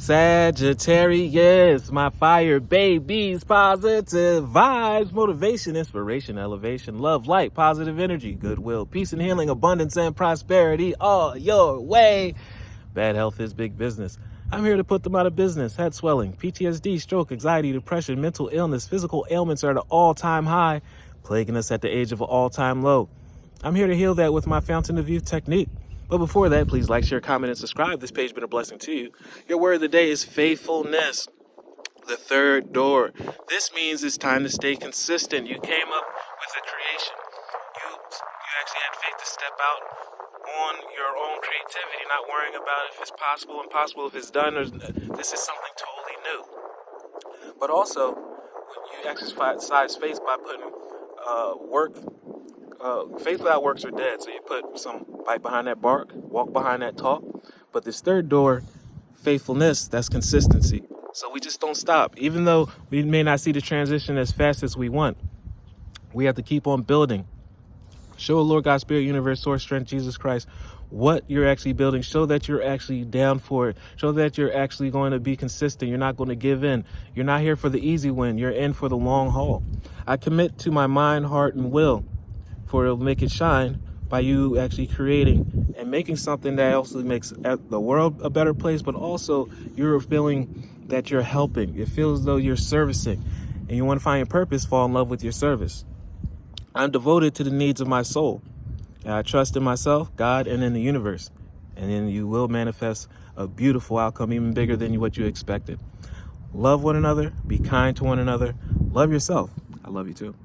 Sagittarius, my fire babies, positive vibes, motivation, inspiration, elevation, love, light, positive energy, goodwill, peace and healing, abundance and prosperity all your way. Bad health is big business. I'm here to put them out of business. Head swelling, PTSD, stroke, anxiety, depression, mental illness, physical ailments are at an all-time high, plaguing us at the age of an all-time low. I'm here to heal that with my Fountain of Youth technique. But before that, please like, share, comment, and subscribe. This page has been a blessing to you. Your word of the day is faithfulness. The third door. This means it's time to stay consistent. You came up with a creation. You actually had faith to step out on your own creativity, not worrying about if it's possible, impossible, if it's done, or this is something totally new. But also, you exercise faith by putting work. Faith without works are dead. So you put some bite behind that bark, walk behind that talk. But this third door, faithfulness, that's consistency. So we just don't stop. Even though we may not see the transition as fast as we want, we have to keep on building. Show Lord God, Spirit, Universe, Source, Strength, Jesus Christ, what you're actually building. Show that you're actually down for it. Show that you're actually going to be consistent. You're not going to give in. You're not here for the easy win. You're in for the long haul. I commit to my mind, heart, and will, for it'll make it shine by you actually creating and making something that also makes the world a better place, but also you're feeling that you're helping. It feels as though you're servicing, and you want to find your purpose, fall in love with your service. I'm devoted to the needs of my soul, and I trust in myself, God, and in the universe, and then you will manifest a beautiful outcome, even bigger than what you expected. Love one another, be kind to one another, love yourself. I love you too.